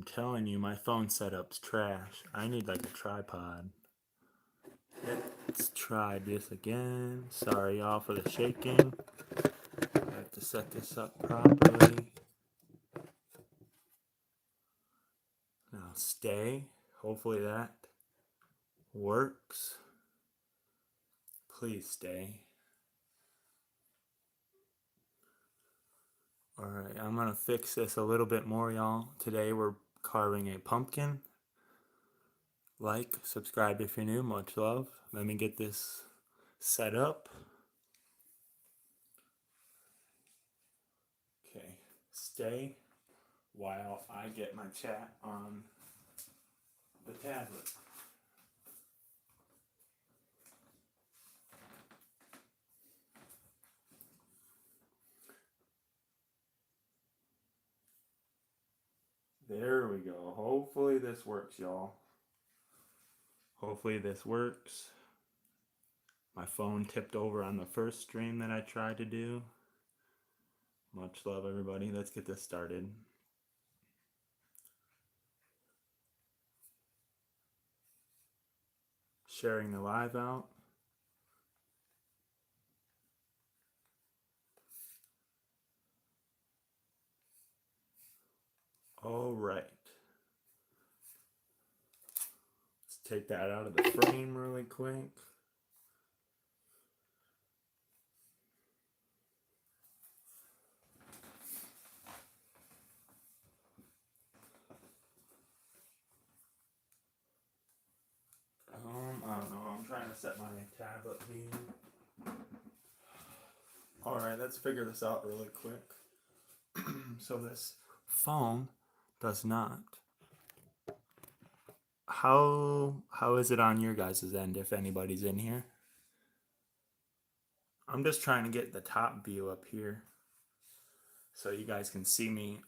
I'm telling you, my phone setup's trash. I need like a tripod. Let's try this again. Sorry y'all for the shaking. I have to set this up properly. Now stay. Hopefully that works. Please stay. Alright, I'm gonna fix this a little bit more, y'all. Today we're carving a pumpkin. Like, subscribe if you're new, much love. Let me get this set up. Okay, stay while I get my chat on the tablet. There we go. Hopefully this works, y'all. Hopefully this works. My phone tipped over on the first stream that I tried to do. Much love, everybody. Let's get this started. Sharing the live out. All right. Let's take that out of the frame really quick. I don't know. I'm trying to set my tablet here. All right, let's figure this out really quick. So this phone does not. How is it on your guys' end if anybody's in here? I'm just trying to get the top view up here so you guys can see me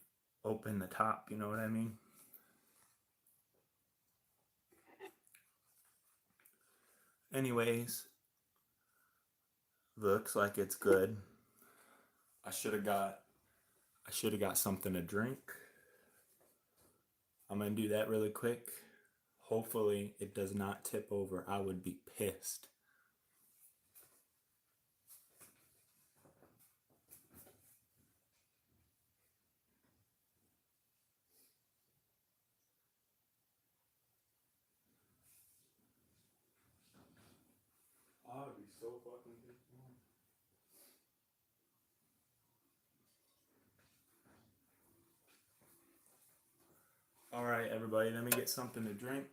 open the top, you know what I mean? Anyways, looks like it's good. I should have got something to drink. I'm gonna do that really quick. Hopefully it does not tip over. I would be pissed. I would be so fucking pissed. All right, everybody, let me get something to drink,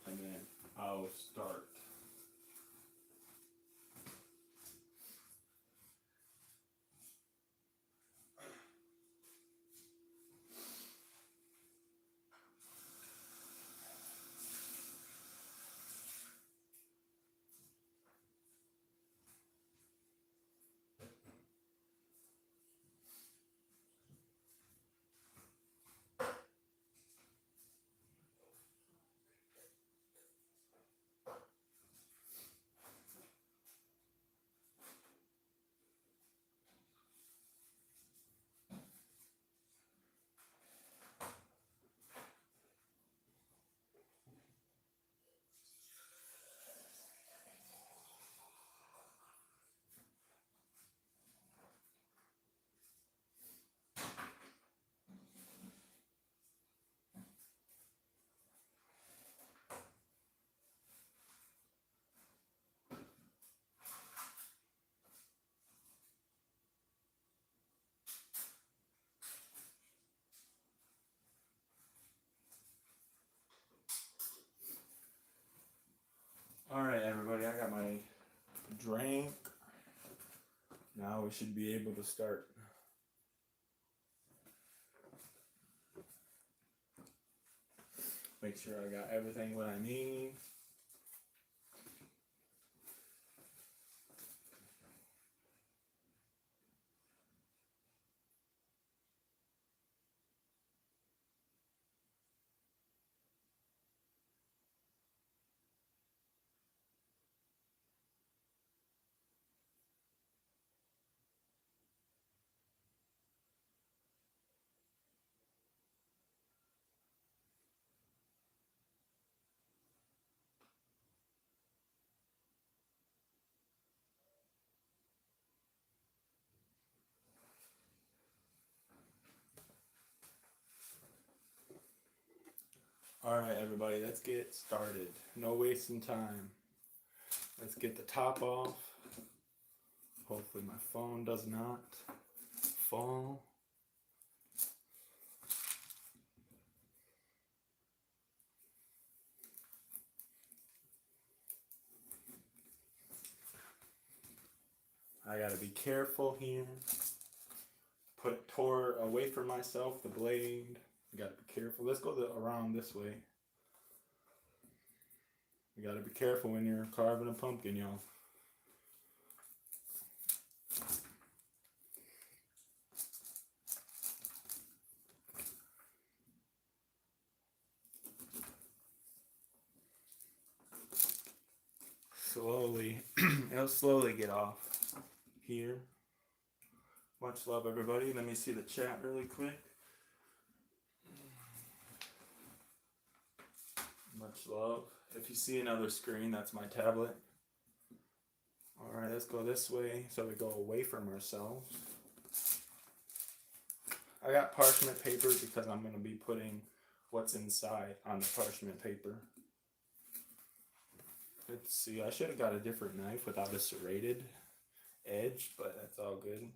and then I'll start. All right, everybody, I got my drink. Now we should be able to start. Make sure I got everything what I need. Alright, everybody, let's get started. No wasting time. Let's get the top off. Hopefully my phone does not fall. I gotta be careful here. Tore away from myself the blade. You gotta be careful. Let's go around this way. You gotta be careful when you're carving a pumpkin, y'all. Slowly, it'll slowly get off here. Much love, everybody. Let me see the chat really quick. Much love. If you see another screen, that's my tablet. Alright, let's go this way so we go away from ourselves. I got parchment paper because I'm going to be putting what's inside on the parchment paper. Let's see, I should have got a different knife without a serrated edge, but that's all good.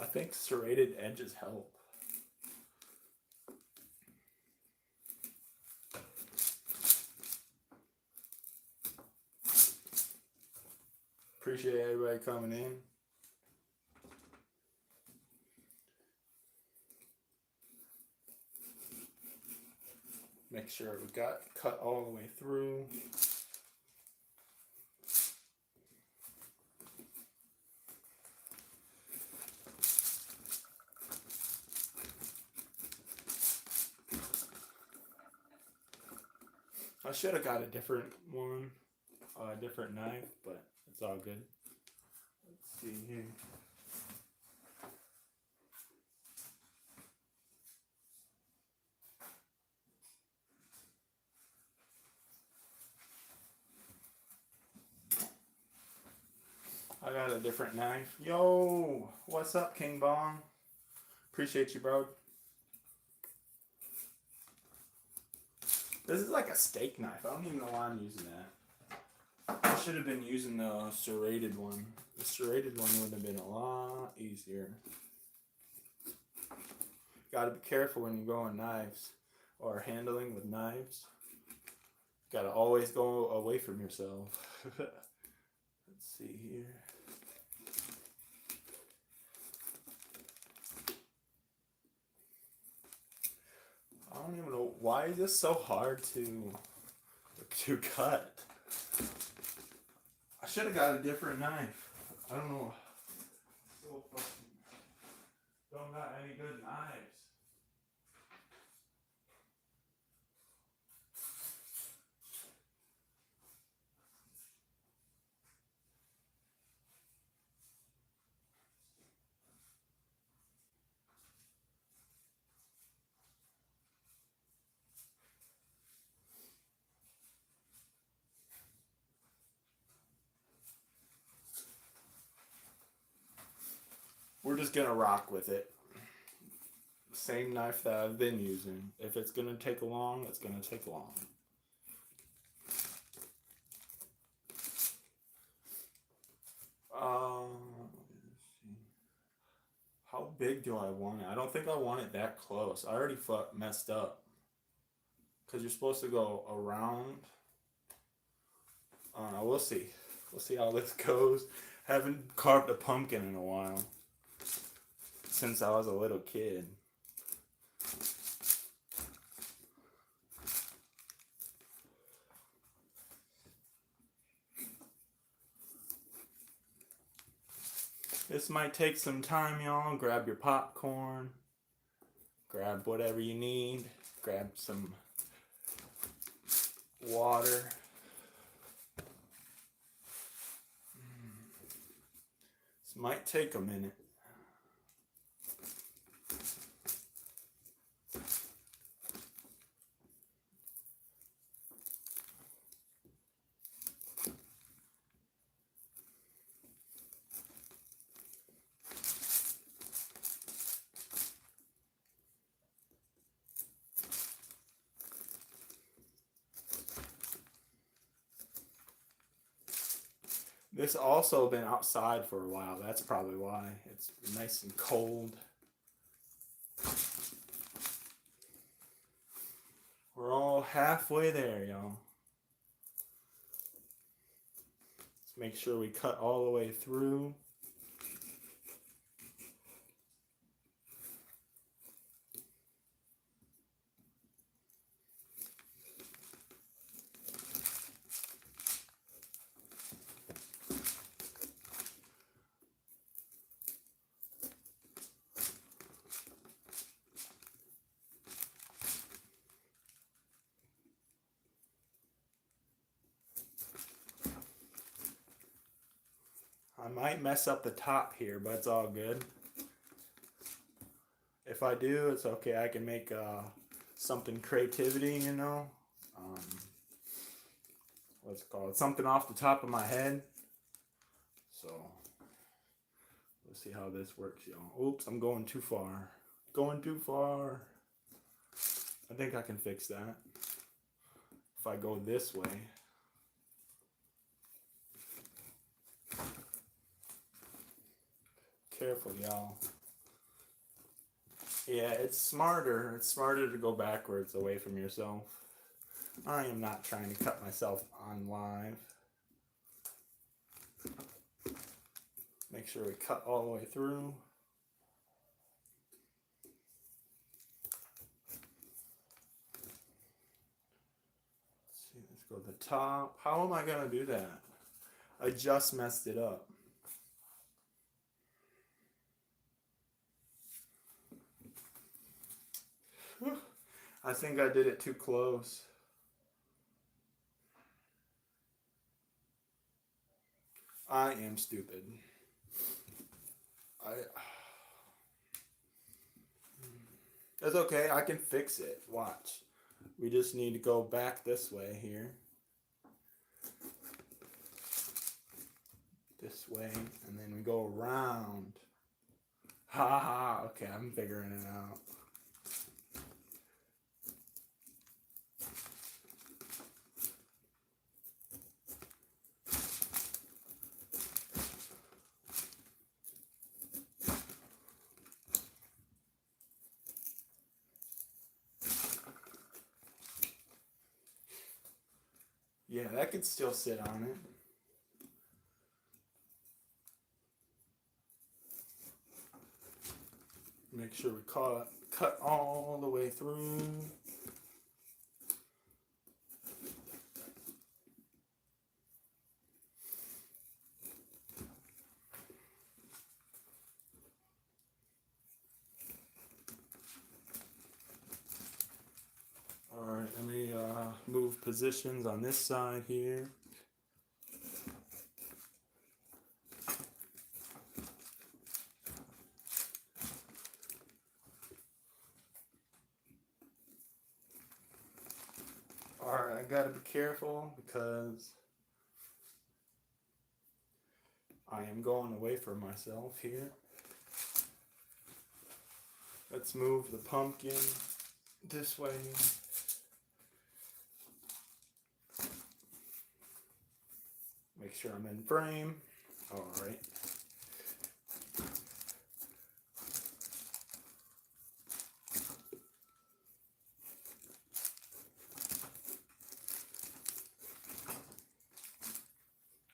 I think serrated edges help. Appreciate everybody coming in. Make sure we got cut all the way through. I should have got a different one, a different knife, but it's all good. Let's see here. I got a different knife. Yo, what's up, King Bong? Appreciate you, bro. This is like a steak knife. I don't even know why I'm using that. I should have been using the serrated one. The serrated one would have been a lot easier. Gotta be careful when you go on knives or handling with knives. Gotta always go away from yourself. Let's see here. I don't even know why is this so hard to cut. I should have got a different knife. I don't know. So fucking don't got any good knives. We're just gonna rock with it. Same knife that I've been using. If it's gonna take long, it's gonna take long. How big do I want it? I don't think I want it that close. I already messed up. Because you're supposed to go around. We'll see. We'll see how this goes. Haven't carved a pumpkin in a while. Since I was a little kid. This might take some time, y'all. Grab your popcorn. Grab whatever you need. Grab some water. This might take a minute. This also been outside for a while. That's probably why. It's nice and cold. We're all halfway there, y'all. Let's make sure we cut all the way through. I might mess up the top here, but it's all good. If I do, it's okay. I can make something creativity, you know. What's it called? Something off the top of my head. So, let's see how this works, y'all. Oops, I'm going too far. Going too far. I think I can fix that. If I go this way. Careful, y'all. Yeah, it's smarter. It's smarter to go backwards away from yourself. I am not trying to cut myself on live. Make sure we cut all the way through. Let's see, let's go to the top. How am I going to do that? I just messed it up. I think I did it too close. I am stupid. That's okay, I can fix it. Watch. We just need to go back this way here. This way, and then we go around. Ha ha, okay, I'm figuring it out. Yeah, that could still sit on it. Make sure we cut all the way through. Alright, let me move positions on this side here. Alright, I gotta be careful because I am going away from myself here. Let's move the pumpkin this way. Make sure I'm in frame. Alright.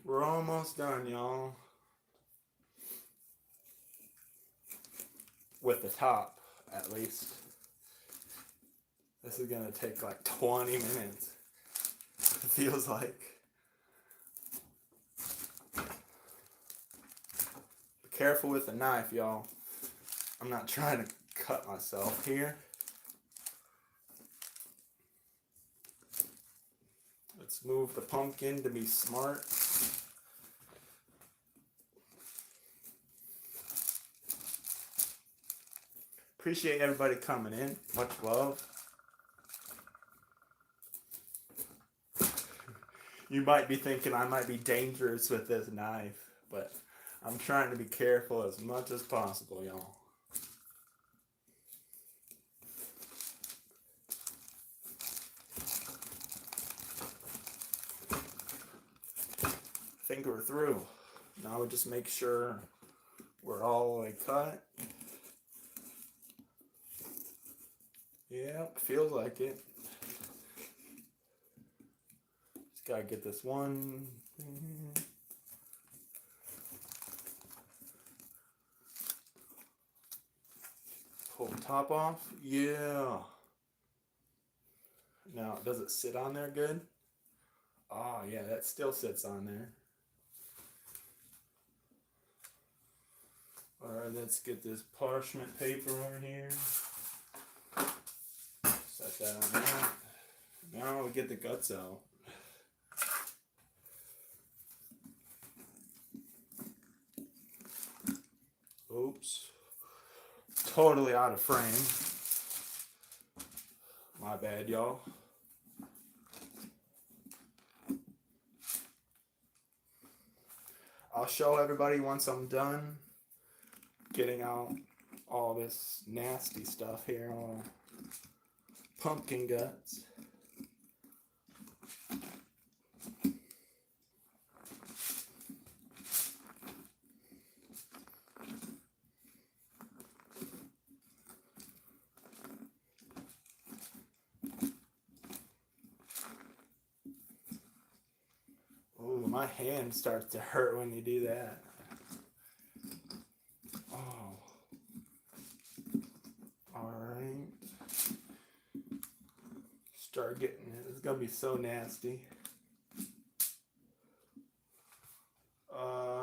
We're almost done, y'all. With the top, at least. This is gonna take like 20 minutes. It feels like. Be careful with the knife, y'all. I'm not trying to cut myself here. Let's move the pumpkin to be smart. Appreciate everybody coming in. Much love. You might be thinking I might be dangerous with this knife, but I'm trying to be careful as much as possible, y'all. I think we're through. Now we just make sure we're all the way cut. Yep, feels like it. Just gotta get this one. Pull the top off. Yeah. Now, does it sit on there good? Oh, yeah, that still sits on there. Alright, let's get this parchment paper over here. Set that on that. Now we get the guts out. Oops. Totally out of frame. My bad, y'all. I'll show everybody once I'm done getting out all this nasty stuff here, all pumpkin guts. Ooh, my hand starts to hurt when you do that. Oh. Alright. Start getting it. It's gonna be so nasty.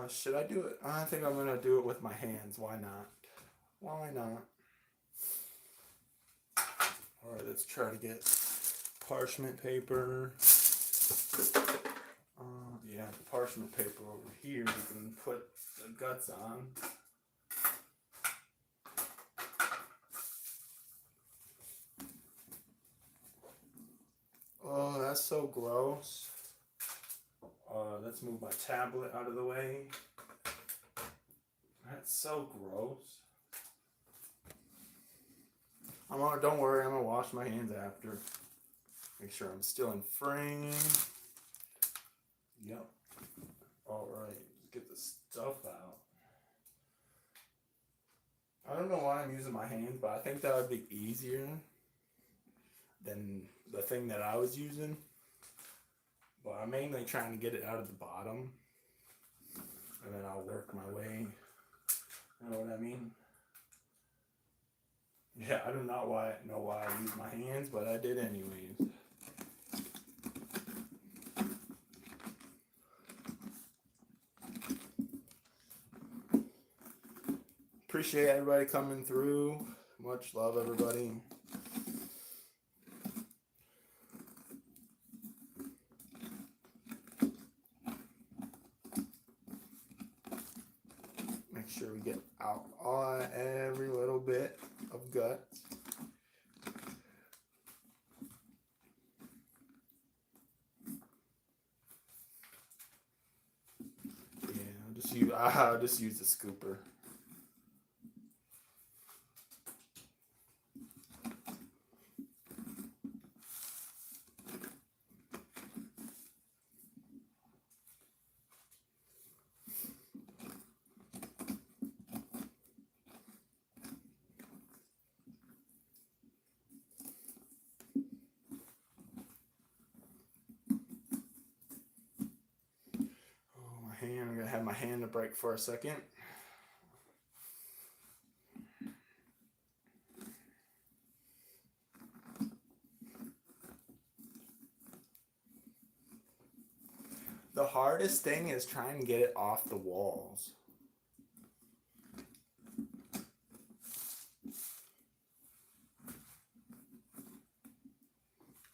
Should I do it? I think I'm gonna do it with my hands. Why not? Why not? Alright, let's try to get parchment paper. Yeah, the parchment paper over here you can put the guts on. Oh, that's so gross. Let's move my tablet out of the way. That's so gross. Don't worry, I'm gonna wash my hands after. Make sure I'm still in frame. Yep. Alright, get the stuff out. I don't know why I'm using my hands, but I think that would be easier than the thing that I was using. But I'm mainly trying to get it out of the bottom. And then I'll work my way. You know what I mean? Yeah, I do not know why I use my hands, but I did anyways. Appreciate everybody coming through. Much love, everybody. Make sure we get out every little bit of guts. Yeah, I'll just use the scooper. I'm gonna have my hand to break for a second. The hardest thing is trying to get it off the walls.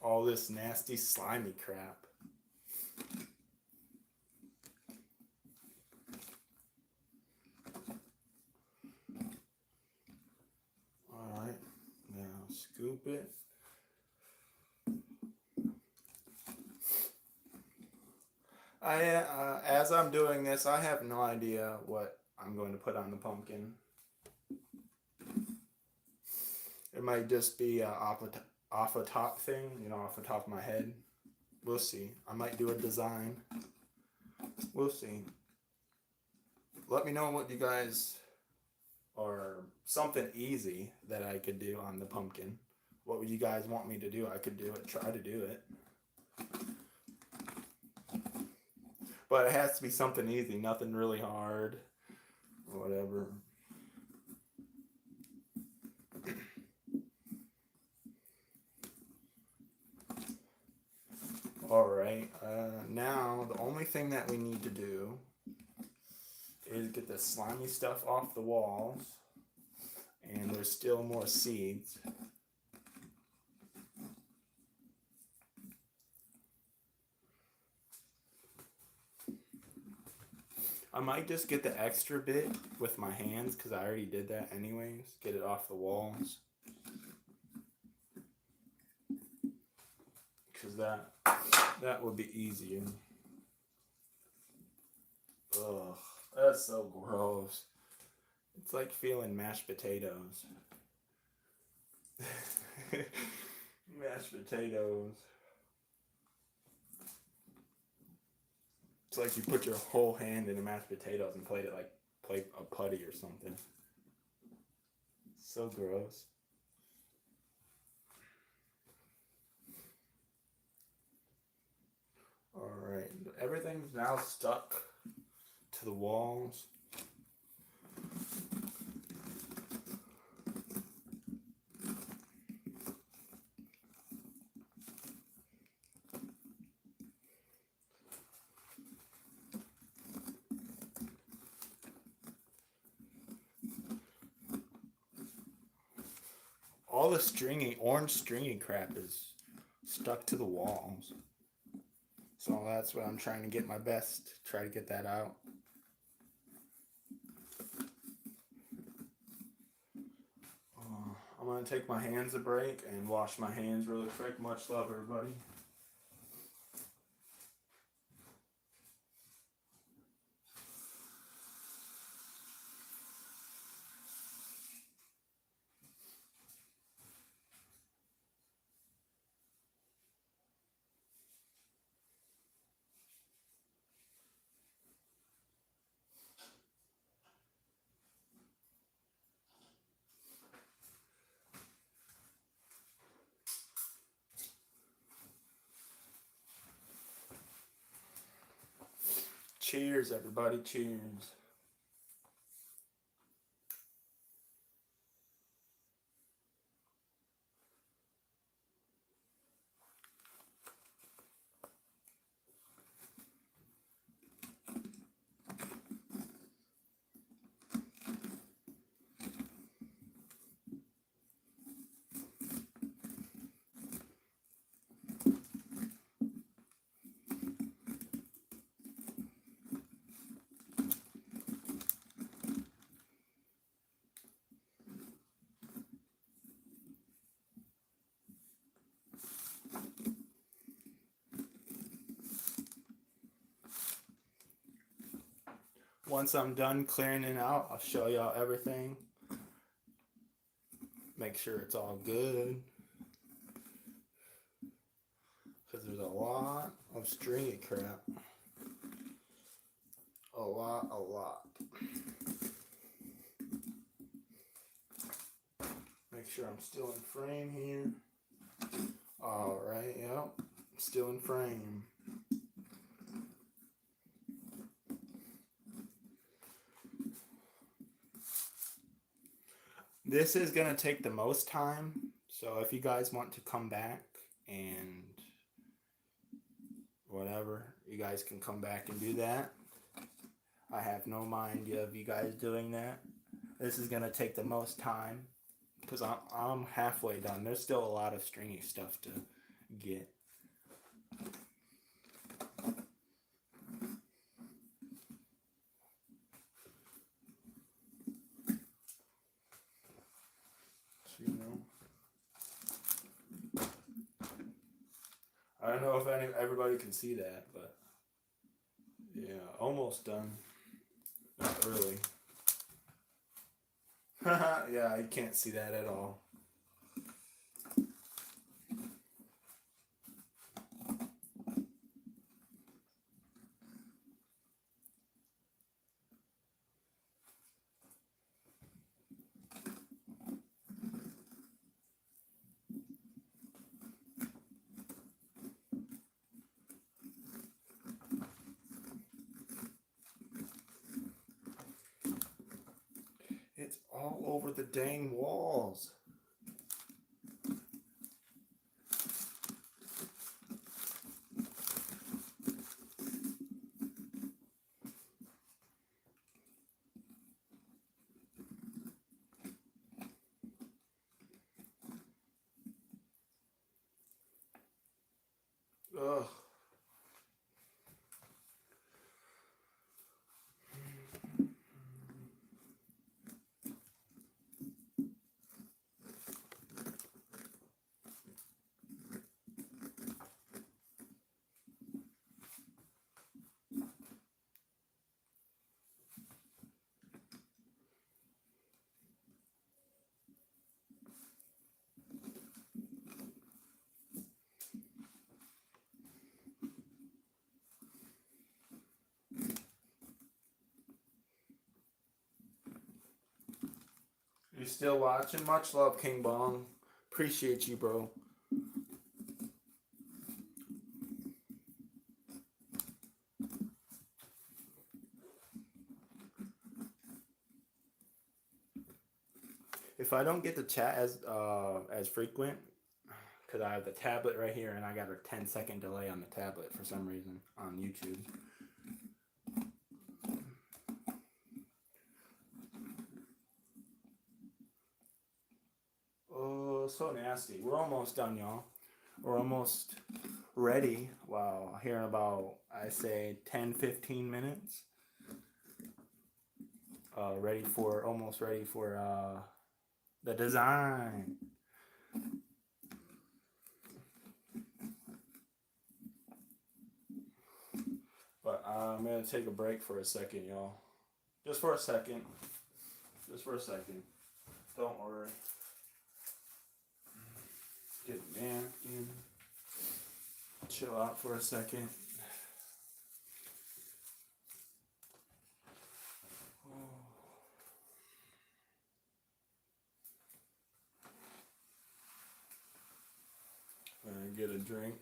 All this nasty, slimy crap. Alright, now scoop it. As I'm doing this, I have no idea what I'm going to put on the pumpkin. It might just be off a top thing, you know, off the top of my head. We'll see. I might do a design. We'll see. let me know what you guys, or something easy that I could do on the pumpkin. What would you guys want me to do? I could do it, try to do it. But it has to be something easy, nothing really hard, or whatever. Alright, now the only thing that we need to do is get the slimy stuff off the walls. And there's still more seeds. I might just get the extra bit with my hands because I already did that anyways. Get it off the walls. Because that would be easier. Ugh, that's so gross. It's like feeling mashed potatoes. Mashed potatoes. It's like you put your whole hand into mashed potatoes and play a putty or something. So gross. Alright, everything's now stuck to the walls. All the orange stringy crap is stuck to the walls. So that's what I'm trying to get my best, try to get that out. I'm going to take my hands a break and wash my hands really quick. Much love, everybody. Cheers, everybody. Cheers. Once I'm done clearing it out, I'll show y'all everything. Make sure it's all good. Because there's a lot of stringy crap. A lot. Make sure I'm still in frame here. Alright, yep. Still in frame. This is going to take the most time, so if you guys want to come back and whatever, you guys can come back and do that. I have no mind of you guys doing that. This is going to take the most time because I'm halfway done. There's still a lot of stringy stuff to get. I don't know if everybody can see that, but yeah, almost done. Not early. Yeah, I can't see that at all. It's all over the dang walls. Ugh. You still watching? Much love, King Bong. Appreciate you, bro. If I don't get the chat as frequent, because I have the tablet right here and I got a 10-second delay on the tablet for some reason on YouTube. Oh, so nasty. We're almost done, y'all. We're almost ready. Wow, here in about, I say, 10-15 minutes. Almost ready for the design. But I'm going to take a break for a second, y'all. Just for a second. Just for a second. Don't worry. Get man in. Chill out for a second. And get a drink.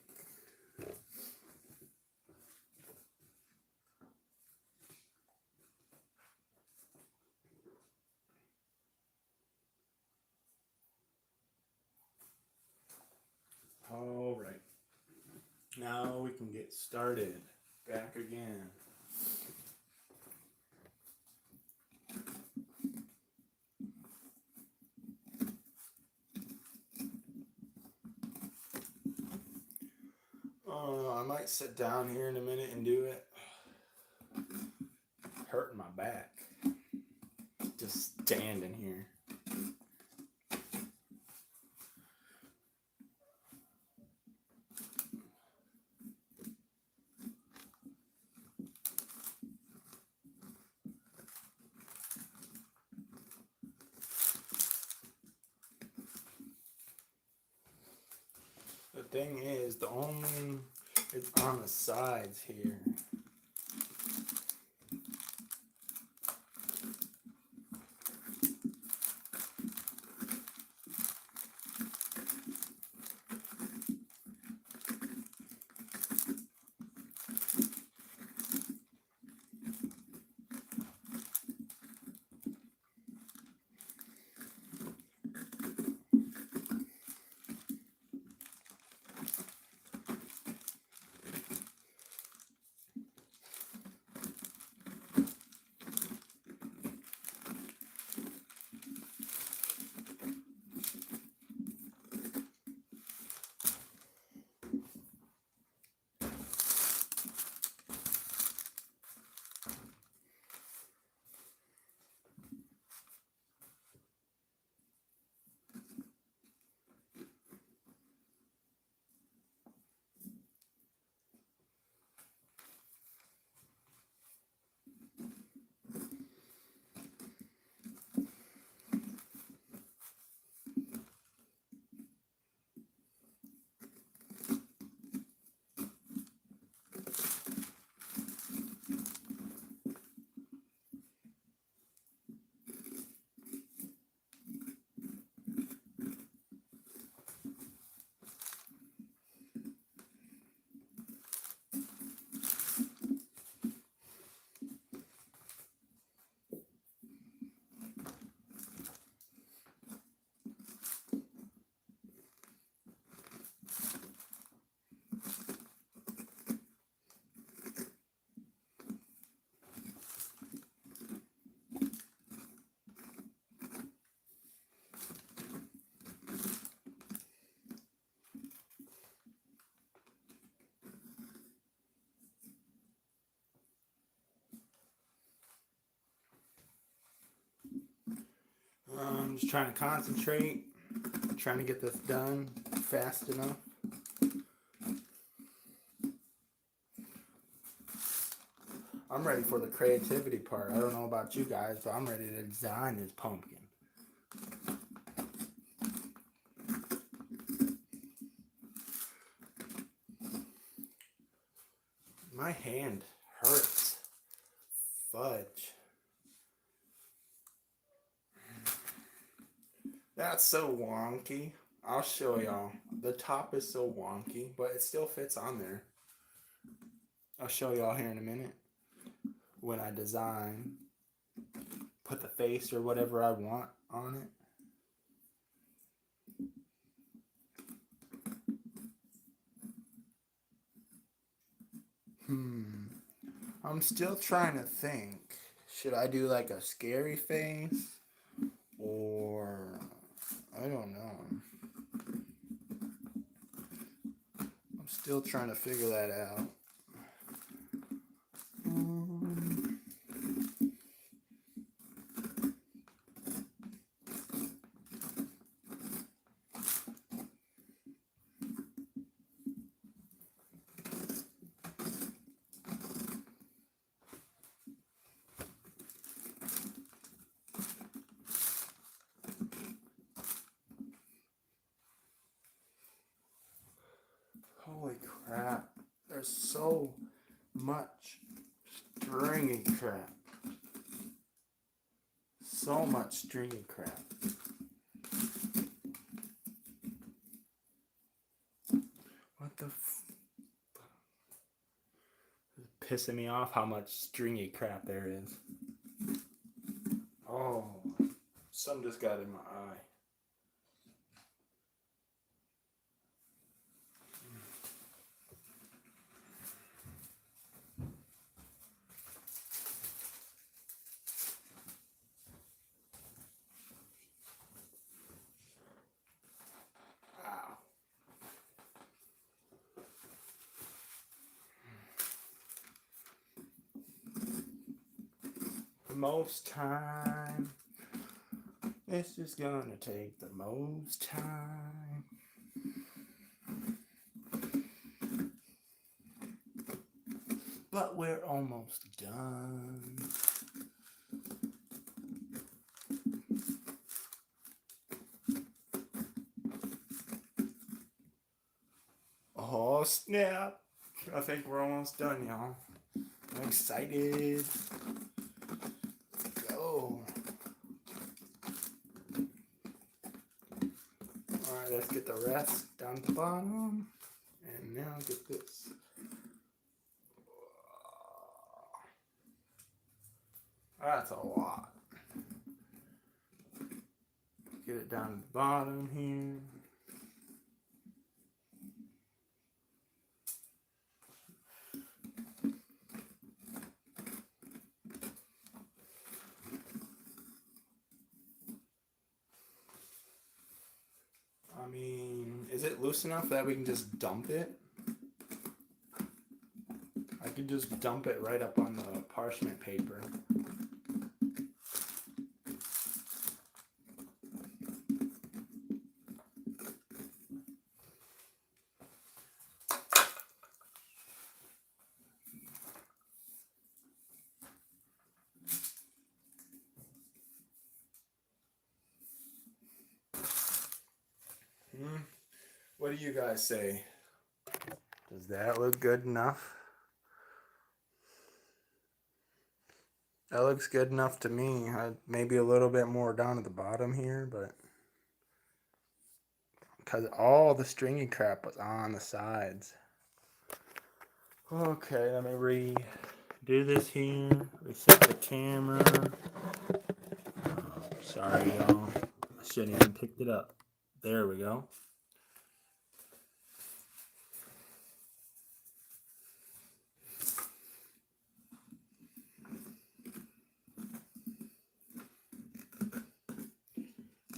All right. Now we can get started. Back again. I might sit down here in a minute and do it. Hurting my back. Just standing here. The thing is, it's on the sides here. I'm just trying to concentrate, trying to get this done fast enough. I'm ready for the creativity part. I don't know about you guys, but I'm ready to design this pumpkin. My hand hurts. Fudge. That's so wonky. I'll show y'all. The top is so wonky, but it still fits on there. I'll show y'all here in a minute. When I design, put the face or whatever I want on it. I'm still trying to think. Should I do like a scary face? Or I don't know. I'm still trying to figure that out. Holy crap. There's so much stringy crap. So much stringy crap. What the It's pissing me off how much stringy crap there is. Oh, some just got in my eye. Most time. It's just gonna take the most time. But we're almost done. Oh snap! I think we're almost done, y'all. I'm excited. Go. Alright, let's get the rest down the bottom. And now get this. That's a lot. Get it down to the bottom here. I mean, is it loose enough that we can just dump it? I could just dump it right up on the parchment paper. What do you guys say? Does that look good enough? That looks good enough to me. Maybe a little bit more down at the bottom here, but because all the stringy crap was on the sides. Okay, let me redo this here. Reset the camera. Sorry, y'all. I shouldn't even picked it up. There we go.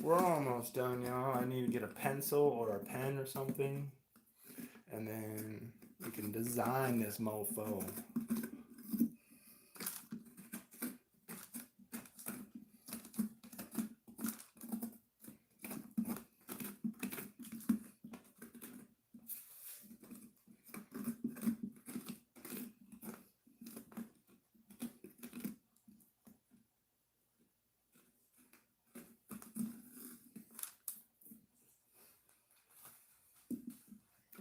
We're almost done, y'all. I need to get a pencil or a pen or something. And then we can design this mofo.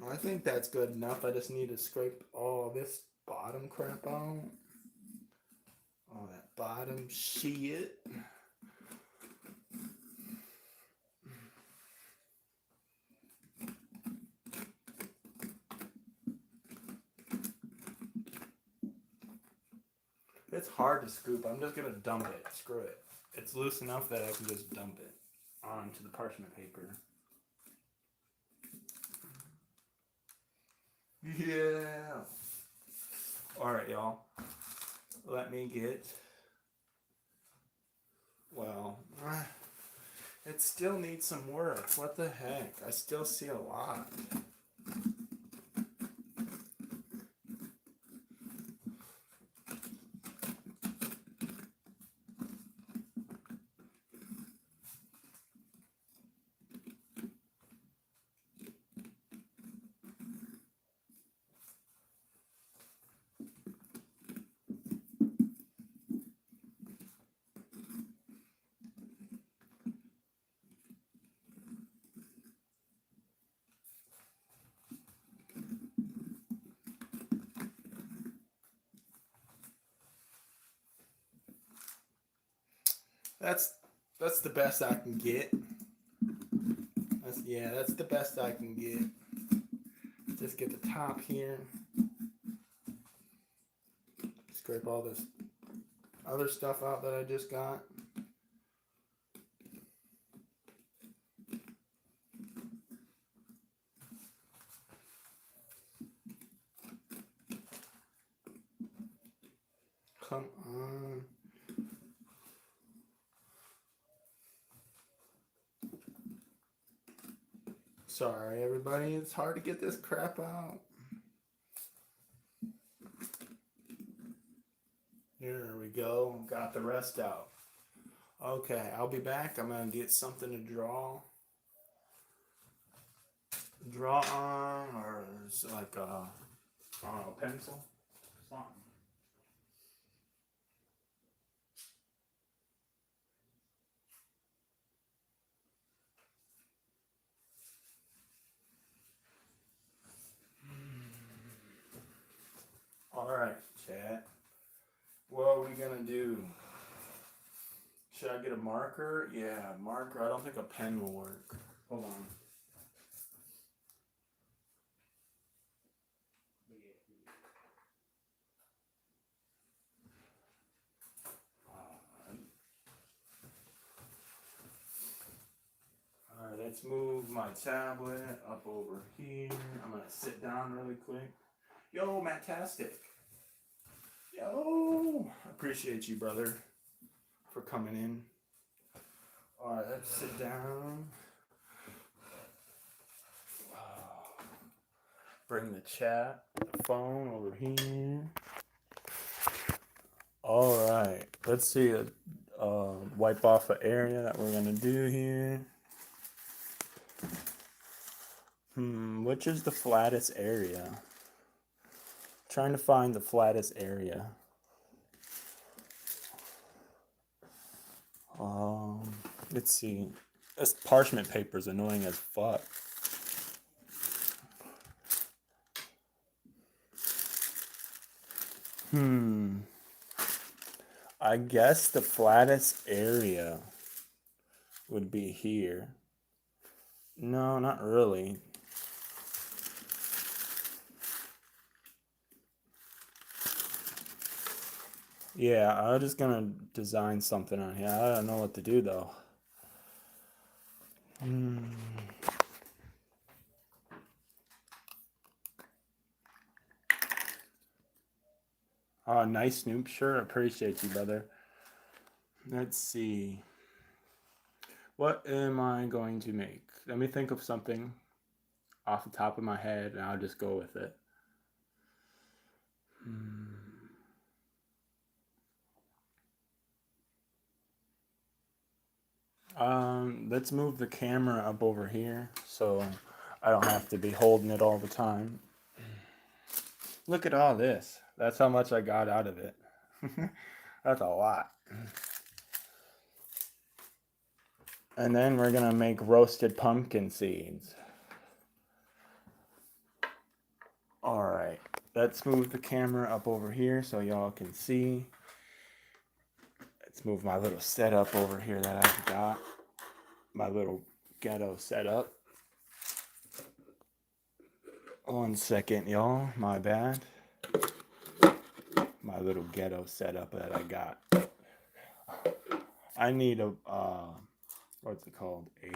I think that's good enough. I just need to scrape all this bottom crap out. All that bottom shit. It's hard to scoop. I'm just gonna dump it. Screw it. It's loose enough that I can just dump it onto the parchment paper. Yeah. Alright, y'all. Let me get. Well, it still needs some work. What the heck? I still see a lot. That's the best I can get. That's the best I can get. Just get the top here. Scrape all this other stuff out that I just got. Come on. Sorry, everybody. It's hard to get this crap out. Here we go. Got the rest out. Okay, I'll be back. I'm going to get something to draw on, or like a, I don't know, pencil. Something. Alright, chat. What are we gonna do? Should I get a marker? Yeah, marker. I don't think a pen will work. Hold on. Alright, let's move my tablet up over here. I'm gonna sit down really quick. Yo, Mattastic. Yo, appreciate you, brother, for coming in. Alright, let's sit down. Bring the chat, the phone over here. Alright, let's see. Wipe off an area that we're gonna do here. Which is the flattest area? Trying to find the flattest area. Let's see. This parchment paper is annoying as fuck. I guess the flattest area would be here. No, not really. Yeah, I'm just gonna design something on here. I don't know what to do though. Oh, nice Snoop shirt. Appreciate you, brother. Let's see. What am I going to make? Let me think of something off the top of my head and I'll just go with it. Let's move the camera up over here so I don't have to be holding it all the time. Look at all this. That's how much I got out of it. That's a lot. And then we're gonna make roasted pumpkin seeds. let's move the camera up over here so y'all can see. Let's move my little setup over here that I've got. My little ghetto setup. 1 second, y'all. My bad. My little ghetto setup that I got. I need a, what's it called? A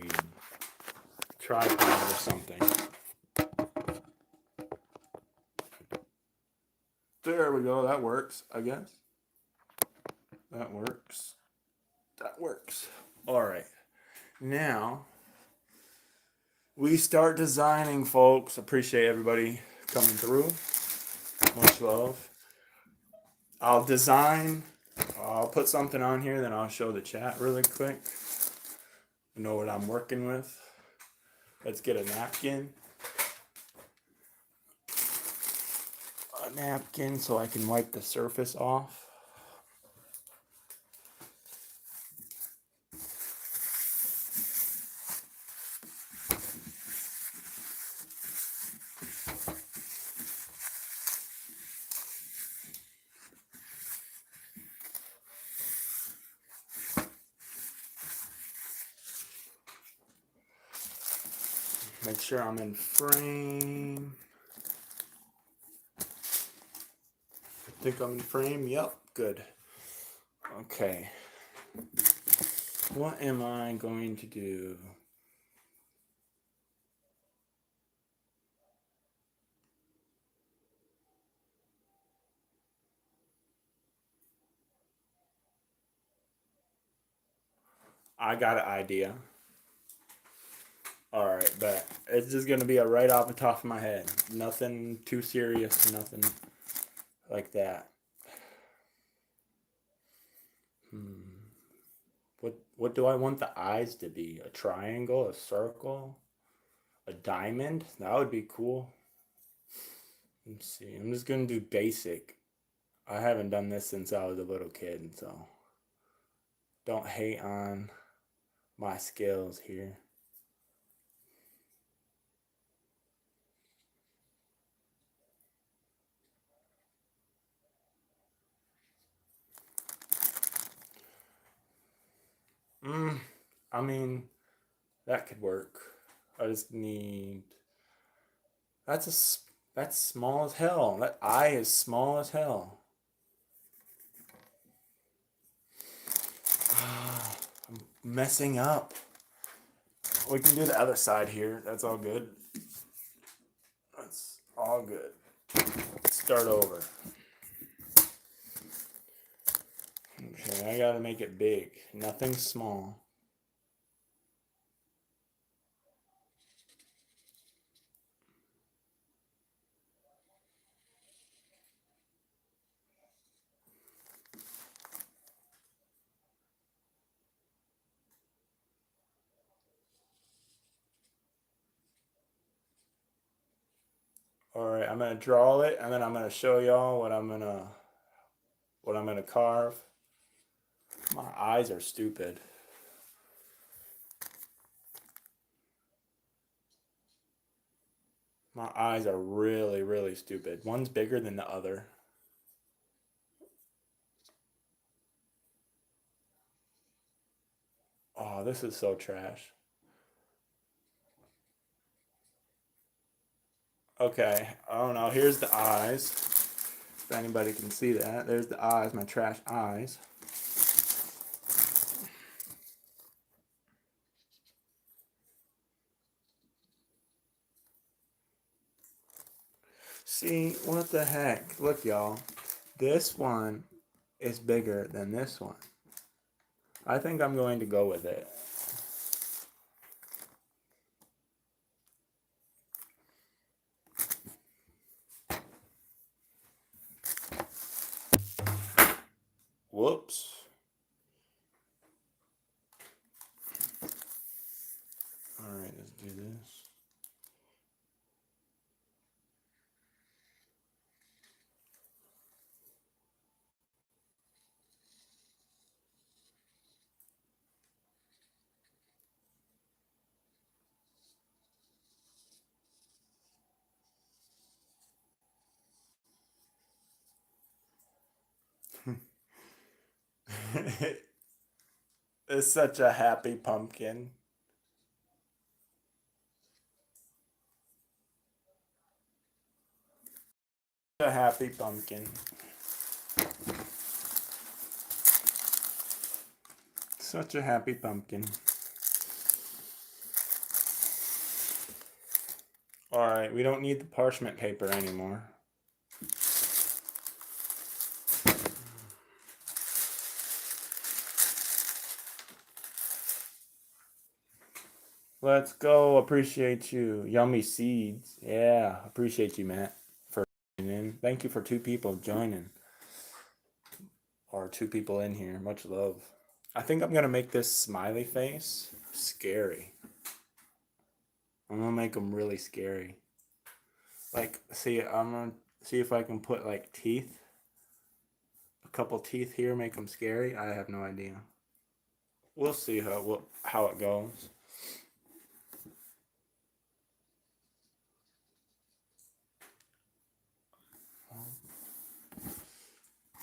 tripod or something. There we go. That works, I guess. That works. That works. All right. Now, we start designing, folks. Appreciate everybody coming through. Much love. I'll design. I'll put something on here, then I'll show the chat really quick. You know what I'm working with. Let's get a napkin. A napkin so I can wipe the surface off. Make sure I'm in frame. Think I'm in frame? Yep, good. Okay. What am I going to do? I got an idea. Alright, but it's just going to be a right off the top of my head. Nothing too serious, nothing like that. What do I want the eyes to be? A triangle, a circle, a diamond? That would be cool. Let's see. I'm just going to do basic. I haven't done this since I was a little kid, so don't hate on my skills here. I mean, that could work. I just need. That's small as hell. That eye is small as hell. I'm messing up. We can do the other side here. That's all good. That's all good. Let's start over. Okay, I gotta make it big. Nothing small. Alright, I'm gonna draw it and then I'm gonna show y'all what I'm gonna carve. My eyes are stupid. My eyes are really, really stupid. One's bigger than the other. Oh, this is so trash. Okay, oh no, here's the eyes. If anybody can see that. There's the eyes, my trash eyes. See, what the heck? Look, y'all. This one is bigger than this one. I think I'm going to go with it. Whoops. Alright, let's do this. It's such a happy pumpkin. A happy pumpkin. Such a happy pumpkin. Alright, we don't need the parchment paper anymore. Let's go. Appreciate you. Yummy seeds. Yeah, appreciate you, Matt, for joining in. Thank you for 2 people joining. Or 2 people in here. Much love. I think I'm going to make this smiley face scary. I'm going to make them really scary. Like, see, I'm going to see if I can put, like, teeth. A couple teeth here, make them scary. I have no idea. We'll see how it goes.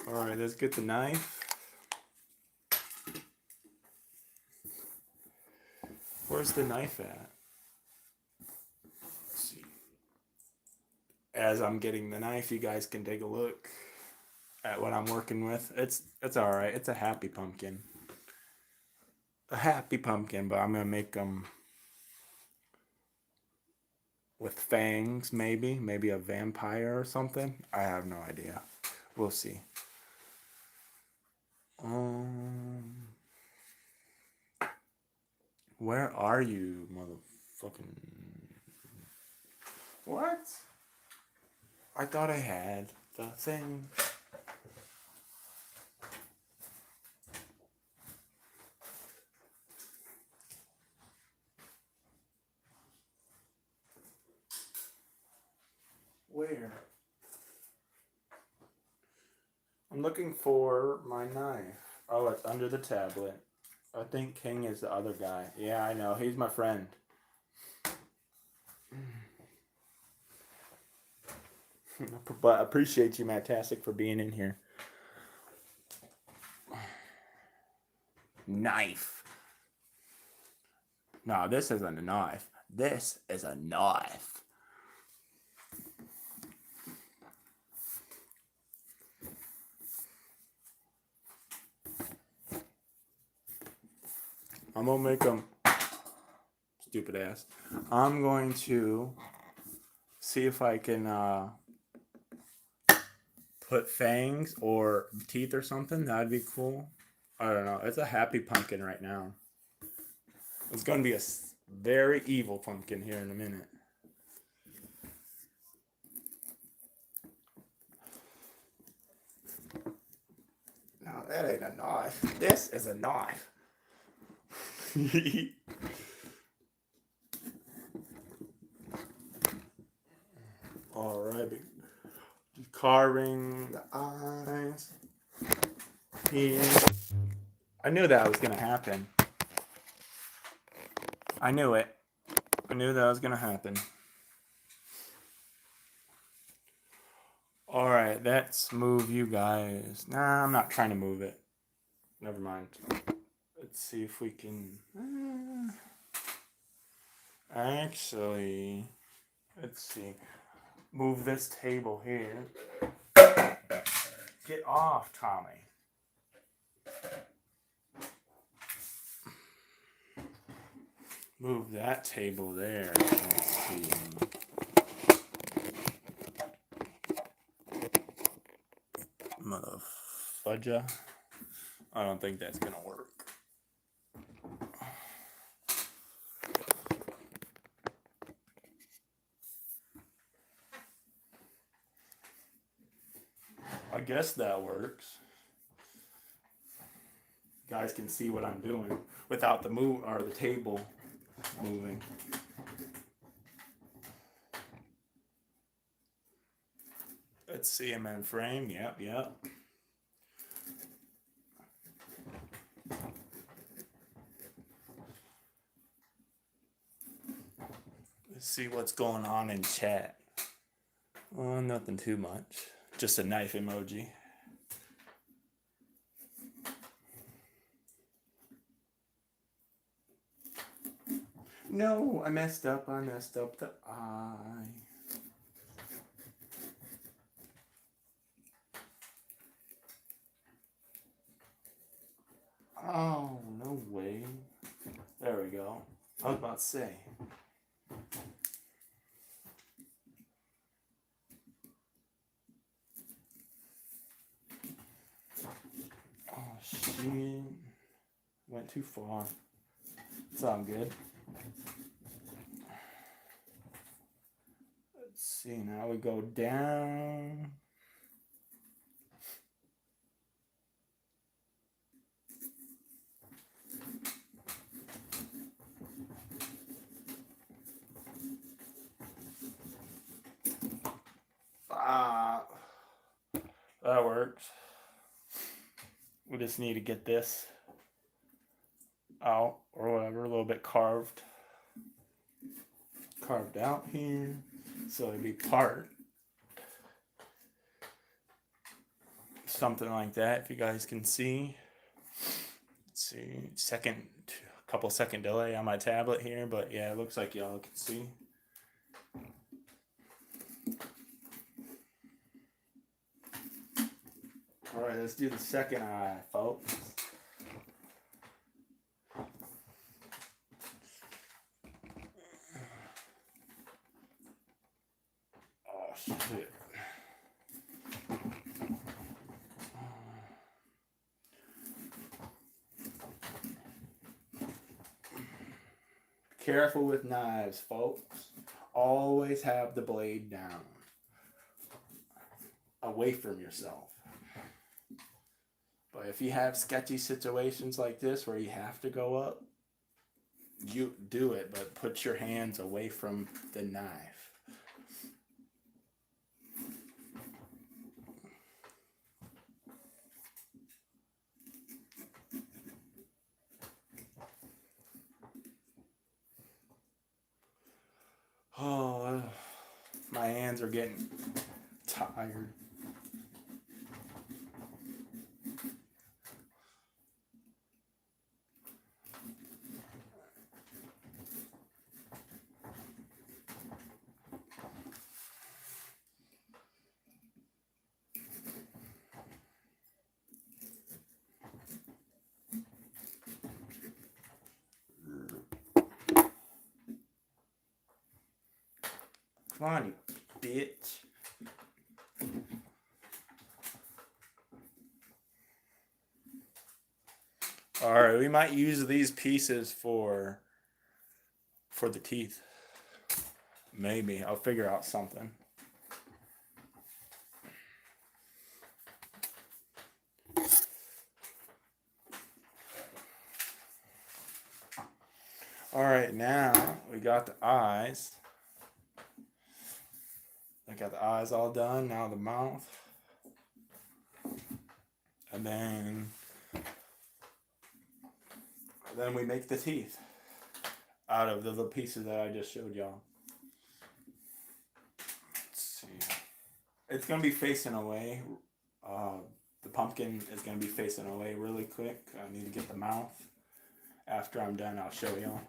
Alright, let's get the knife. Where's the knife at? Let's see. As I'm getting the knife, you guys can take a look at what I'm working with. It's alright. It's a happy pumpkin. A happy pumpkin, but I'm going to make them with fangs, maybe. Maybe a vampire or something. I have no idea. We'll see. Where are you, motherfucking... What? I thought I had the thing. Where? I'm looking for my knife. Oh, it's under the tablet. I think King is the other guy. Yeah, I know. He's my friend. But I appreciate you, Mattastic, for being in here. Knife. No, this isn't a knife. This is a knife. I'm gonna make them... Stupid ass. I'm going to see if I can put fangs or teeth or something. That'd be cool. I don't know. It's a happy pumpkin right now. It's going to be a very evil pumpkin here in a minute. No, that ain't a knife. This is a knife. Alright. Carving the eyes. Here. I knew that was going to happen. I knew it. I knew that was going to happen. Alright, let's move you guys. Nah, I'm not trying to move it. Never mind. Let's see if we can... Actually, let's see. Move this table here. Get off, Tommy. Move that table there. Let's see. Motherfudger. I don't think that's gonna work. I guess that works. You guys can see what I'm doing without the move or the table moving. Let's see him in frame. Yep. Let's see what's going on in chat. Well, nothing too much. Just a knife emoji. No, I messed up the eye. Oh, no way. There we go. I was about to say. Oh, shit. Went too far. It's all good. Let's see, now we go down. That works. We just need to get this out or whatever, a little bit carved out here, so it'd be part something like that. If you guys can see, let's see, couple second delay on my tablet here, but yeah, it looks like y'all can see. All right, let's do the second eye, folks. Oh, shit. Careful with knives, folks. Always have the blade down, away from yourself. But if you have sketchy situations like this where you have to go up, you do it, but put your hands away from the knife. Oh, my hands are getting tired. Come on, you bitch. Alright, we might use these pieces for the teeth. Maybe. I'll figure out something. Alright, now we got the eyes. I got the eyes all done. Now the mouth. And then we make the teeth out of the pieces that I just showed y'all. Let's see. It's going to be facing away. The pumpkin is going to be facing away really quick. I need to get the mouth. After I'm done, I'll show y'all.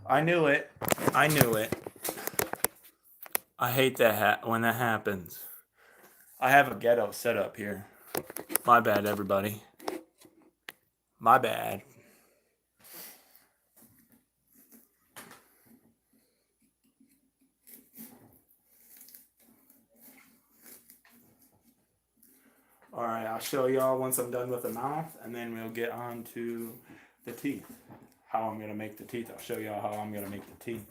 I knew it. I hate that when that happens. I have a ghetto set up here. My bad, everybody. My bad. Alright, I'll show y'all once I'm done with the mouth, and then we'll get on to the teeth. How I'm going to make the teeth. I'll show y'all how I'm going to make the teeth.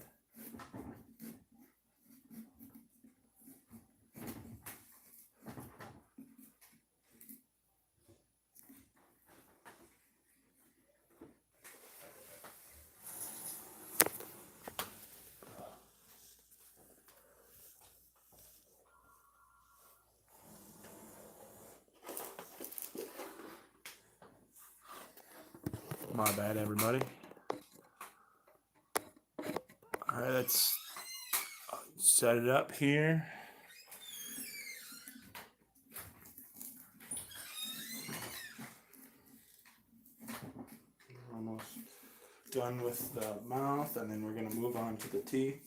My bad, everybody. Alright, let's set it up here. done with the mouth, and then we're going to move on to the teeth.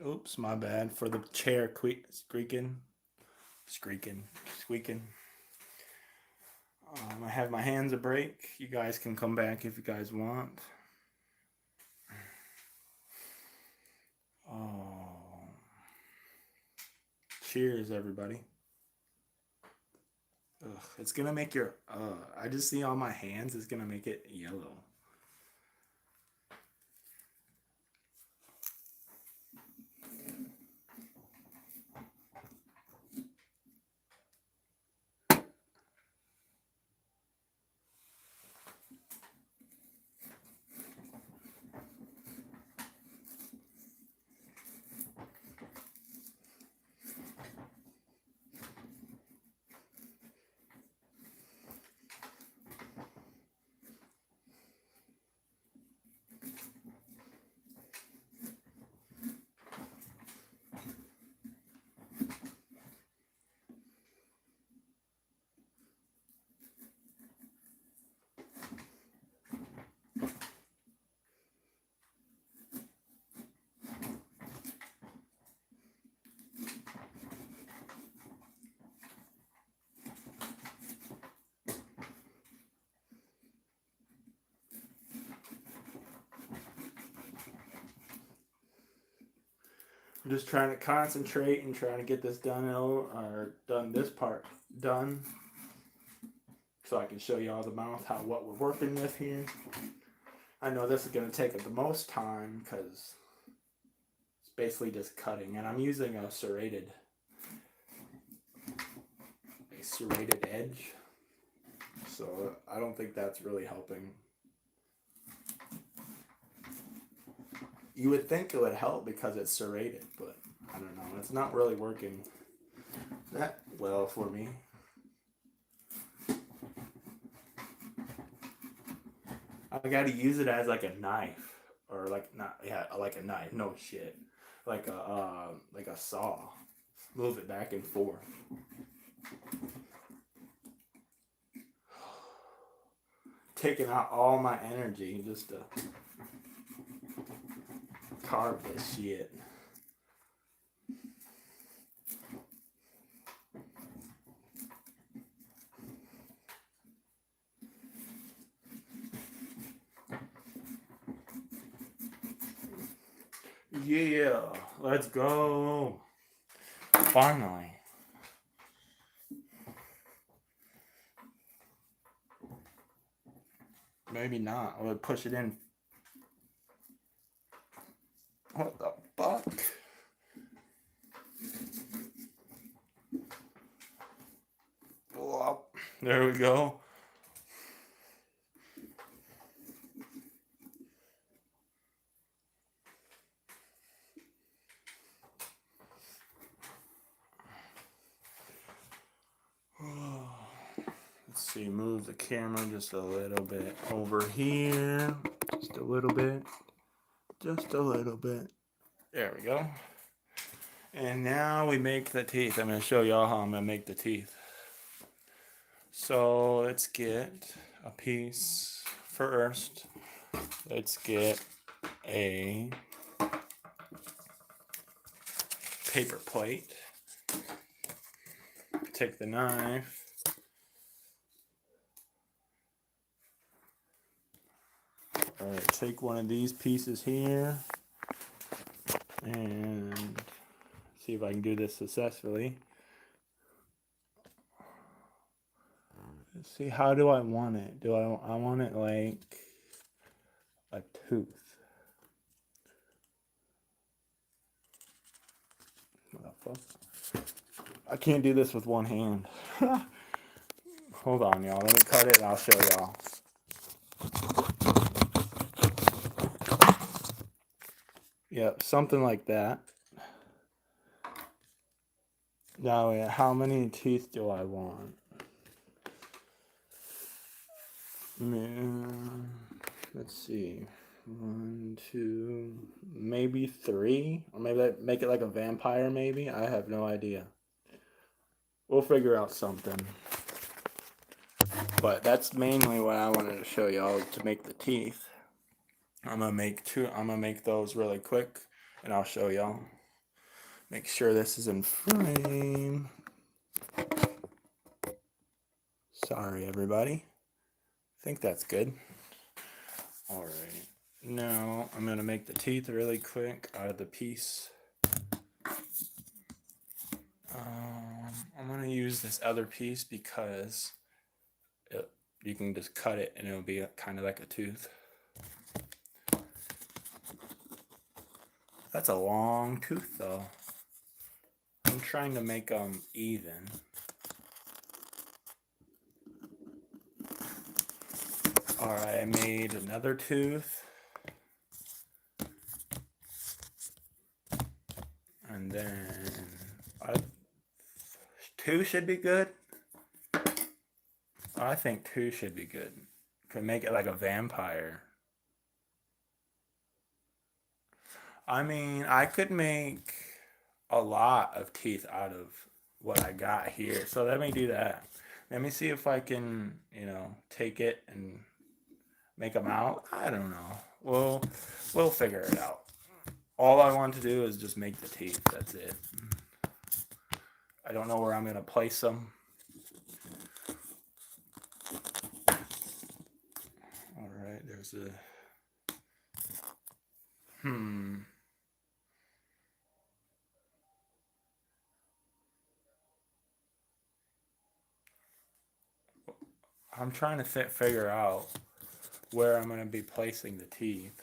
Oops, my bad for the chair squeaking. I have my hands a break. You guys can come back if you guys want. Oh. Cheers, everybody. Ugh, it's gonna make your, I just see on my hands, it's gonna make it yellow. I'm just trying to concentrate and trying to get this done, or done this part done, so I can show you all the mouth what we're working with here. I know this is going to take the most time because it's basically just cutting, and I'm using a serrated edge, so I don't think that's really helping. You would think it would help because it's serrated, but I don't know. It's not really working that well for me. I got to use it as like a knife, or like like a knife. No shit, like a saw. Move it back and forth. Taking out all my energy just to carve this shit. Yeah, let's go. Finally. Maybe not. I would push it in. What the fuck? Well, there we go. Let's see, move the camera just a little bit over here. Just a little bit. Just a little bit. There we go. And now we make the teeth. I'm going to show y'all how I'm going to make the teeth. So let's get a piece first. Let's get a paper plate. Take the knife. Alright, take one of these pieces here and see if I can do this successfully. Let's see, how do I want it? I want it like a tooth. I can't do this with one hand. Hold on, y'all. Let me cut it and I'll show y'all. Yep, something like that. Now, how many teeth do I want? Let's see. 1, 2, maybe 3. Or maybe make it like a vampire, maybe? I have no idea. We'll figure out something. But that's mainly what I wanted to show y'all, to make the teeth. I'm gonna make those really quick and I'll show y'all. Make sure this is in frame. Sorry everybody. I think that's good. Alright. Now I'm gonna make the teeth really quick out of the piece. I'm gonna use this other piece because you can just cut it and it'll be kind of like a tooth. That's a long tooth though. I'm trying to make them even. Alright, I made another tooth. And then 2 should be good. I think 2 should be good. Could make it like a vampire. I mean, I could make a lot of teeth out of what I got here. So let me do that. Let me see if I can, take it and make them out. I don't know. We'll figure it out. All I want to do is just make the teeth. That's it. I don't know where I'm going to place them. Alright, there's a... I'm trying to figure out where I'm going to be placing the teeth.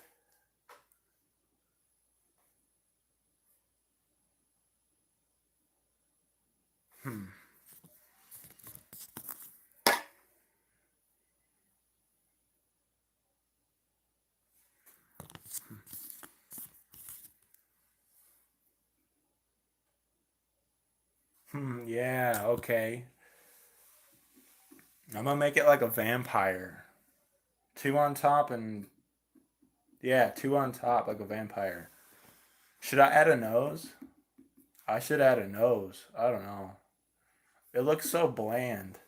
Yeah, okay. I'm gonna make it like a vampire. 2 on top and... Yeah, 2 on top like a vampire. Should I add a nose? I should add a nose. I don't know. It looks so bland.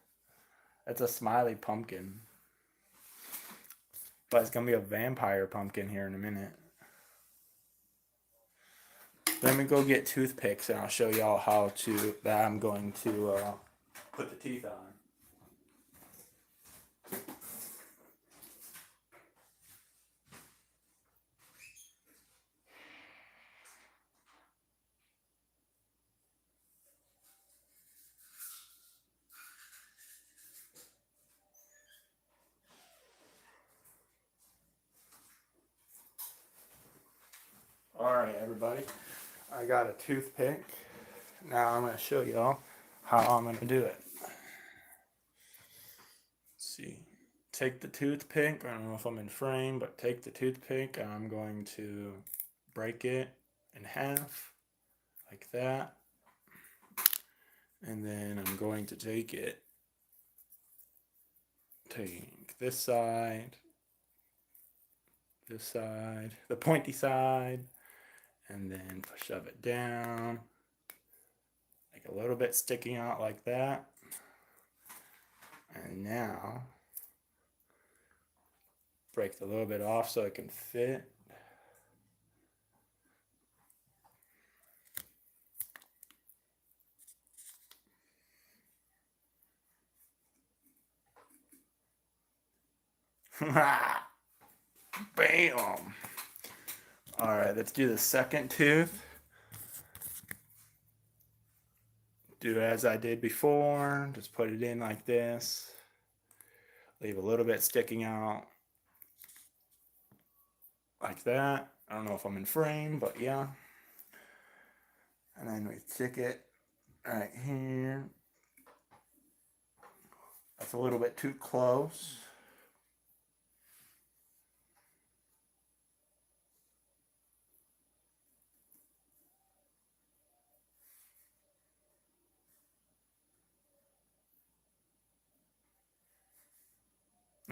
It's a smiley pumpkin. But it's gonna be a vampire pumpkin here in a minute. Let me go get toothpicks and I'll show y'all that I'm going to put the teeth on. Alright everybody, I got a toothpick. Now I'm going to show y'all how I'm going to do it. Let's see. Take the toothpick, I don't know if I'm in frame, but take the toothpick and I'm going to break it in half, like that. And then I'm going to take this side, the pointy side, and then shove it down, like a little bit sticking out like that. And now break a little bit off so it can fit. Bam! Alright, let's do the second tooth. Do as I did before, just put it in like this. Leave a little bit sticking out like that. I don't know if I'm in frame, but yeah. And then we stick it right here. That's a little bit too close.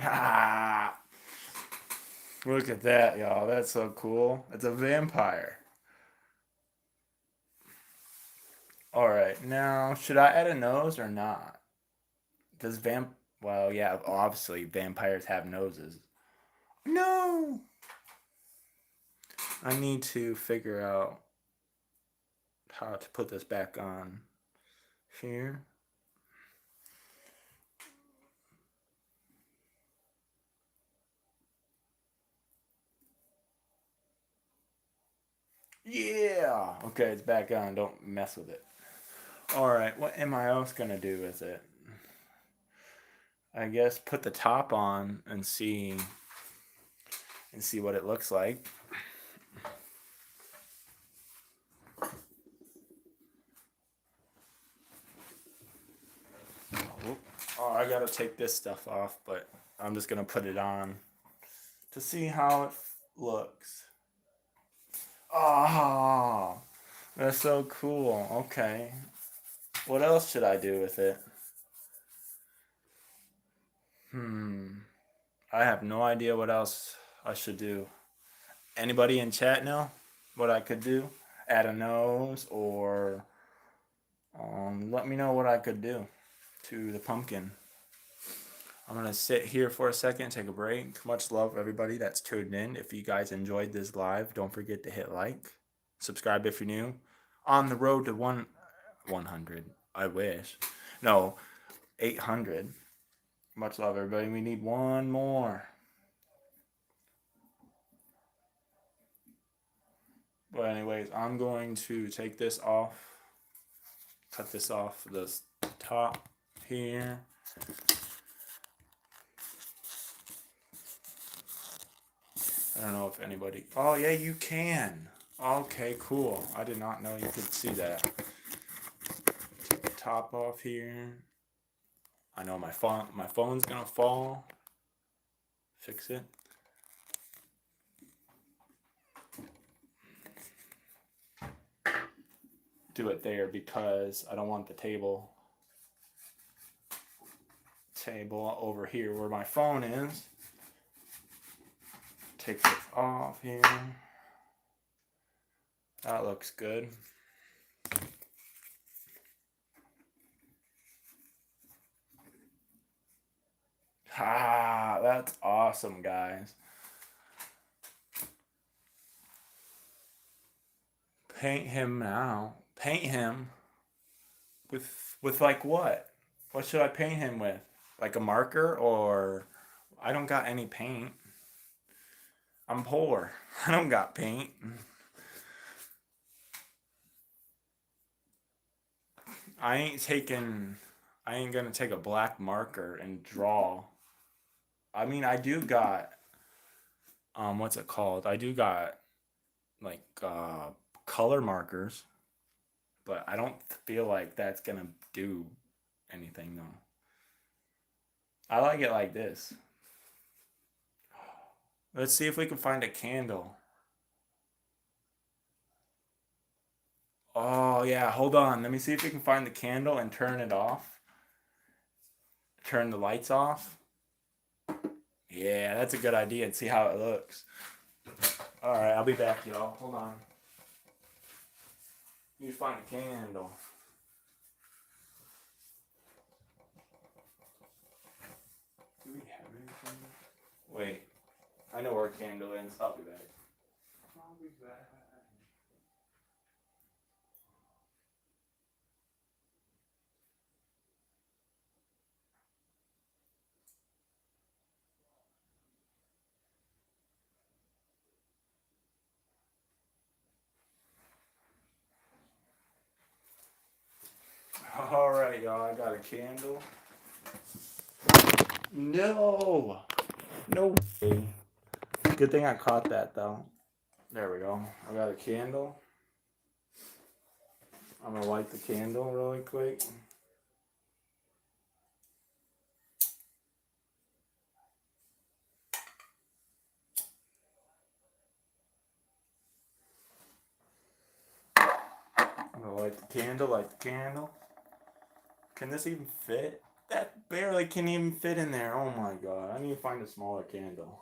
Ah, look at that, y'all. That's so cool. It's a vampire. All right, now should I add a nose or not? Does Well, yeah, obviously vampires have noses. No! I need to figure out how to put this back on here. Yeah! Okay, it's back on. Don't mess with it. Alright, what am I else gonna do with it? I guess put the top on and see what it looks like. Oh, I gotta take this stuff off, but I'm just gonna put it on to see how it looks. Oh, that's so cool. Okay. What else should I do with it? I have no idea what else I should do. Anybody in chat know what I could do? Add a nose or let me know what I could do to the pumpkin. I'm going to sit here for a second, take a break. Much love, everybody that's tuned in. If you guys enjoyed this live, don't forget to hit like. Subscribe if you're new. On the road to 100. I wish. No, 800. Much love, everybody. We need one more. But anyways, I'm going to take this off. Cut this off the top here. I don't know if anybody... Oh, yeah, you can. Okay, cool. I did not know you could see that. Take the top off here. I know my phone's gonna fall. Fix it. Do it there because I don't want the table over here where my phone is. Take this off here. That looks good. Ah, that's awesome, guys. Paint him now. Paint him with like what? What should I paint him with? Like a marker or I don't got any paint. I'm poor. I don't got paint. I ain't gonna take a black marker and draw. I mean, I do got what's it called? I do got like color markers, but I don't feel like that's gonna do anything though. I like it like this. Let's see if we can find a candle. Oh yeah, hold on. Let me see if we can find the candle and turn it off. Turn the lights off. Yeah, that's a good idea and see how it looks. Alright, I'll be back, y'all. Hold on. You find a candle. Do we have anything? Wait. I know where a candle is. I'll be back. I'll be back. Alright, y'all. I got a candle. No! No way. Good thing I caught that, though. There we go. I got a candle. I'm gonna light the candle really quick. I'm gonna light the candle, light the candle. Can this even fit? That barely can even fit in there. Oh my god. I need to find a smaller candle.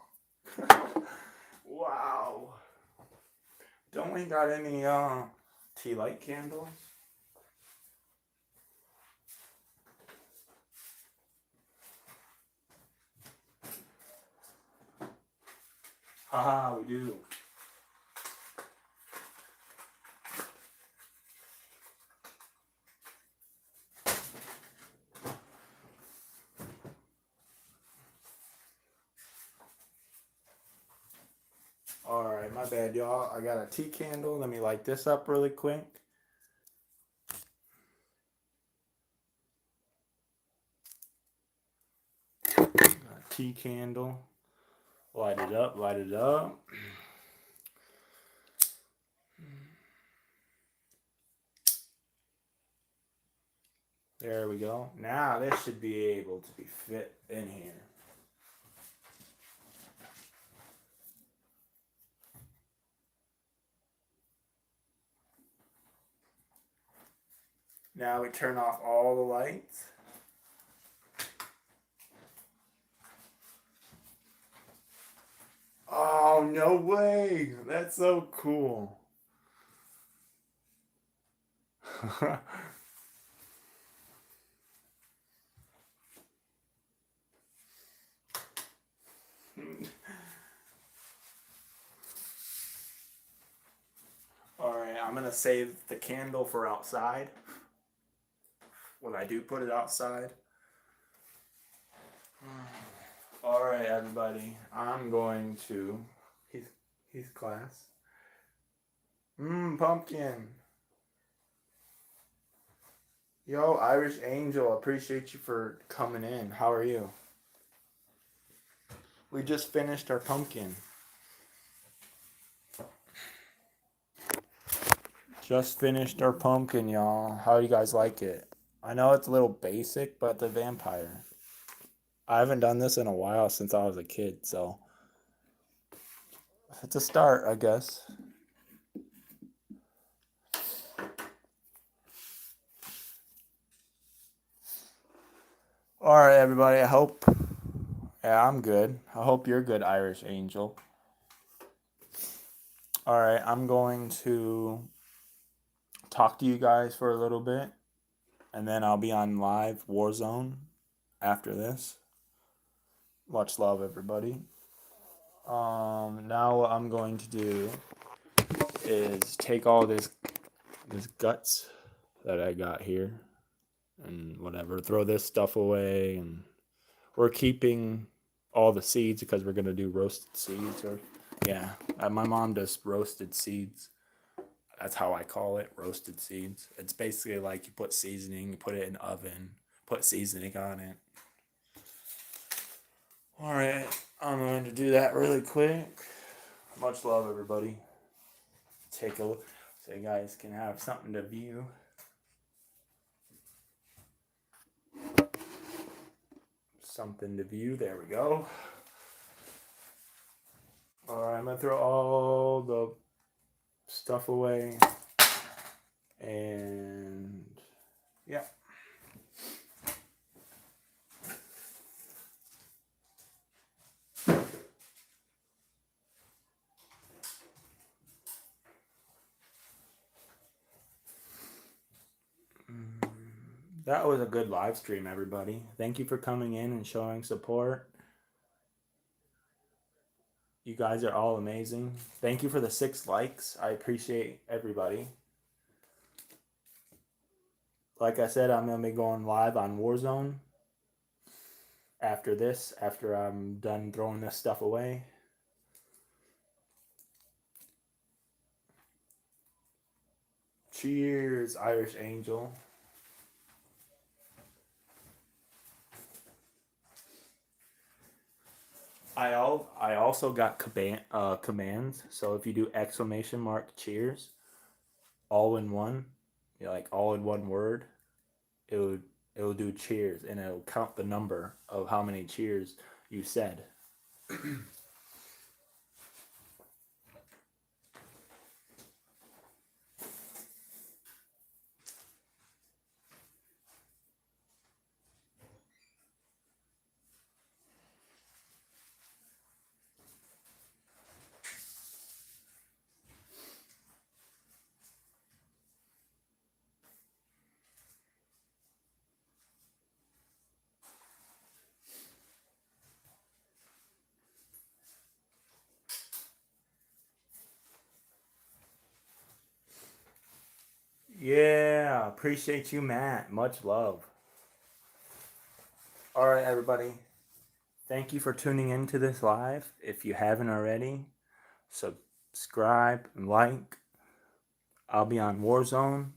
Wow. Don't we got any tea light candles? Haha, we do. Alright, my bad, y'all. I got a tea candle. Let me light this up really quick. Tea candle. Light it up, light it up. There we go. Now this should be able to be fit in here. Now we turn off all the lights. Oh, no way. That's so cool. Alright, I'm going to save the candle for outside. When I do put it outside. Alright, everybody. I'm going to... He's class. Pumpkin. Yo, Irish Angel, appreciate you for coming in. How are you? We just finished our pumpkin. Just finished our pumpkin, y'all. How do you guys like it? I know it's a little basic, but the vampire. I haven't done this in a while since I was a kid, so it's a start, I guess. All right, everybody. I hope. Yeah, I'm good. I hope you're good, Irish Angel. All right, I'm going to talk to you guys for a little bit, and then I'll be on live Warzone after this. Much love, everybody. Now what I'm going to do is take all this guts that I got here and whatever, throw this stuff away, and we're keeping all the seeds because we're gonna do roasted seeds. Or yeah, my mom does roasted seeds. That's how I call it, roasted seeds. It's basically like you put seasoning, you put it in the oven, put seasoning on it. All right, I'm going to do that really quick. Much love, everybody. Take a look so you guys can have something to view. Something to view. There we go. All right, I'm gonna throw all the stuff away, and yeah. That was a good live stream, everybody. Thank you for coming in and showing support. You guys are all amazing. Thank you for the 6 likes. I appreciate everybody. Like I said, I'm going to be going live on Warzone after this, after I'm done throwing this stuff away. Cheers, Irish Angel. I also got commands. So if you do exclamation mark cheers, all in one, like all in one word, it'll do cheers, and it'll count the number of how many cheers you said. Yeah, appreciate you, Matt. Much love. All right, everybody. Thank you for tuning into this live. If you haven't already, subscribe and like. I'll be on Warzone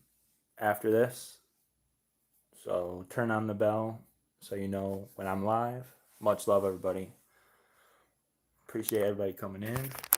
after this, so turn on the bell so you know when I'm live. Much love, everybody. Appreciate everybody coming in.